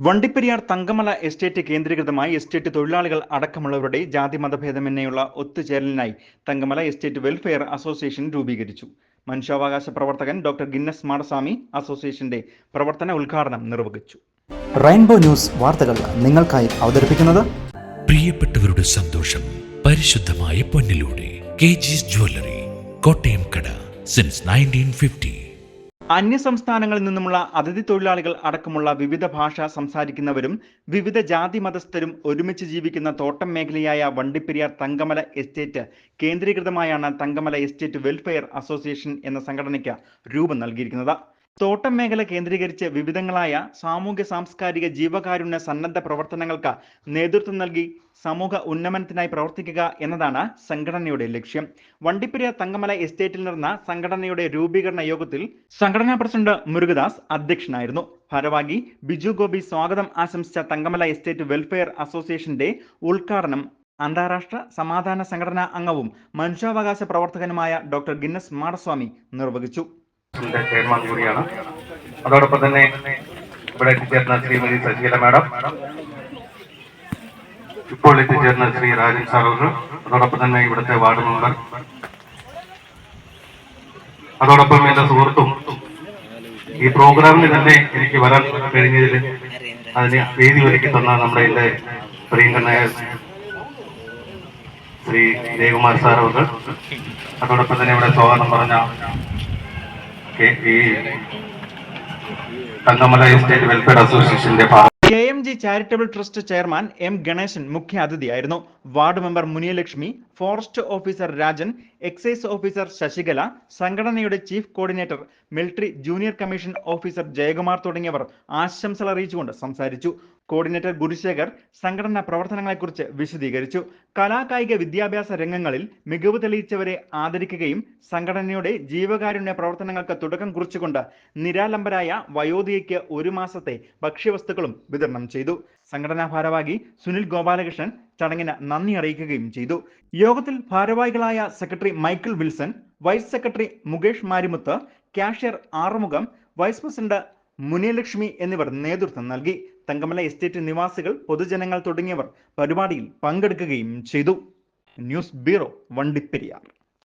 Vandiperiyar Thankamala estate കേന്ദ്രീകൃതമായി estate തൊഴിലാളികൾ അടക്കമുള്ളവരുടെ ജാതി മതഭേദമന്യേയുള്ള ഒത്തുചേരലിനായി Thankamala estate welfare association രൂപീകരിച്ചു. മനുഷ്യാവകാശ പ്രവർത്തകൻ ഡോക്ടർ ഗിന്നസ് മാടസ്വാമി അസോസിയേഷന്റെ പ്രവർത്തന ഉദ്ഘാടനം നിർവഹിച്ചു. റെയിൻബോ ന്യൂസ് വാർത്തകൾ നിങ്ങൾക്കായി അവതരിപ്പിക്കുന്നത് പ്രിയപ്പെട്ടവരുടെ സന്തോഷം പരിശുദ്ധമായ പൊന്നിലൂടെ KG's ജ്വല്ലറി, കോട്ടയം കട സിൻസ് 1950. അന്യസംസ്ഥാനങ്ങളിൽ നിന്നുമുള്ള അതിഥി തൊഴിലാളികൾ അടക്കമുള്ള വിവിധ ഭാഷ സംസാരിക്കുന്നവരും വിവിധ ജാതി മതസ്ഥരും ഒരുമിച്ച് ജീവിക്കുന്ന തോട്ടം മേഖലയായ വണ്ടിപ്പെരിയാർ തങ്കമല എസ്റ്റേറ്റ് കേന്ദ്രീകൃതമായാണ് തങ്കമല എസ്റ്റേറ്റ് വെൽഫെയർ അസോസിയേഷൻ എന്ന സംഘടനയ്ക്ക് രൂപം നൽകിയിരിക്കുന്നത്. തോട്ടം മേഖല കേന്ദ്രീകരിച്ച് വിവിധങ്ങളായ സാമൂഹ്യ സാംസ്കാരിക ജീവകാരുണ്യ സന്നദ്ധ പ്രവർത്തനങ്ങൾക്ക് നേതൃത്വം നൽകി സമൂഹ ഉന്നമനത്തിനായി പ്രവർത്തിക്കുക എന്നതാണ് സംഘടനയുടെ ലക്ഷ്യം. വണ്ടിപ്പെരിയാർ തങ്കമല എസ്റ്റേറ്റിൽ നടന്ന സംഘടനയുടെ രൂപീകരണ യോഗത്തിൽ സംഘടനാ പ്രസിഡന്റ് മുരുകദാസ് അധ്യക്ഷനായിരുന്നു. ഭാരവാഹി ബിജു ഗോപി സ്വാഗതം ആശംസിച്ച തങ്കമല എസ്റ്റേറ്റ് വെൽഫെയർ അസോസിയേഷന്റെ ഉദ്ഘാടനം അന്താരാഷ്ട്ര സമാധാന സംഘടനാ അംഗവും മനുഷ്യാവകാശ പ്രവർത്തകനുമായ ഡോക്ടർ ഗിന്നസ് മാടസ്വാമി നിർവഹിച്ചു. ചെയർമാൻ കൂടിയാണ്. അതോടൊപ്പം തന്നെ ഇവിടെ എത്തിച്ചേർന്ന ശ്രീമതി സജീല മാഡം, ഇപ്പോൾ എത്തിച്ചേർന്ന ശ്രീ രാജൻ സാർ, അതോടൊപ്പം തന്നെ ഇവിടുത്തെ വാർഡ് മെമ്പർ, അതോടൊപ്പം എന്റെ സുഹൃത്തും ഈ പ്രോഗ്രാമിന് തന്നെ എനിക്ക് വരാൻ കഴിഞ്ഞതിൽ അതിന് വേദി ഒരുക്കി തന്ന നമ്മുടെ പ്രിയങ്കരനായ ശ്രീ ജയകുമാർ സാർ അവർ, അതോടൊപ്പം തന്നെ ഇവിടെ സ്വാഗതം പറഞ്ഞ ഈ തങ്കമല എസ്റ്റേറ്റ് വെൽഫെയർ അസോസിയേഷന്റെ KMG charitable trust chairman M Ganesan മുഖ്യ അതിഥിയായിരുന്നു. Ward member Muniyalakshmi, forest officer Rajan, excise officer Sasikala, സംഘടനയുടെ chief coordinator military junior commission officer Jayakumar തുടങ്ങിയവർ ആശംസകൾ അറിയിച്ചുകൊണ്ട് സംസാരിച്ചു. കോർഡിനേറ്റർ ഗുരുശേഖർ സംഘടനാ പ്രവർത്തനങ്ങളെക്കുറിച്ച് വിശദീകരിച്ചു. കലാകായിക വിദ്യാഭ്യാസ രംഗങ്ങളിൽ മികവ് തെളിയിച്ചവരെ ആദരിക്കുകയും സംഘടനയുടെ ജീവകാരുണ്യ പ്രവർത്തനങ്ങൾക്ക് തുടക്കം കുറിച്ചുകൊണ്ട് നിരാലംബരായ വയോധികയ്ക്ക് 1 മാസത്തെ ഭക്ഷ്യവസ്തുക്കളും വിതരണം ചെയ്തു. സംഘടനാ ഭാരവാഹി സുനിൽ ഗോപാലകൃഷ്ണൻ ചടങ്ങിന് നന്ദി അറിയിക്കുകയും ചെയ്തു. യോഗത്തിൽ ഭാരവാഹികളായ secretary Michael Wilson, vice secretary Mukesh Marimuthu, cashier Arumugam, vice president Muniyalakshmi എന്നിവർ നേതൃത്വം നൽകി. തങ്കമല എസ്റ്റേറ്റ് നിവാസികൾ, പൊതുജനങ്ങൾ തുടങ്ങിയവർ പരിപാടിയിൽ പങ്കെടുക്കുകയും ചെയ്തു. News bureau, Vandiperiyar.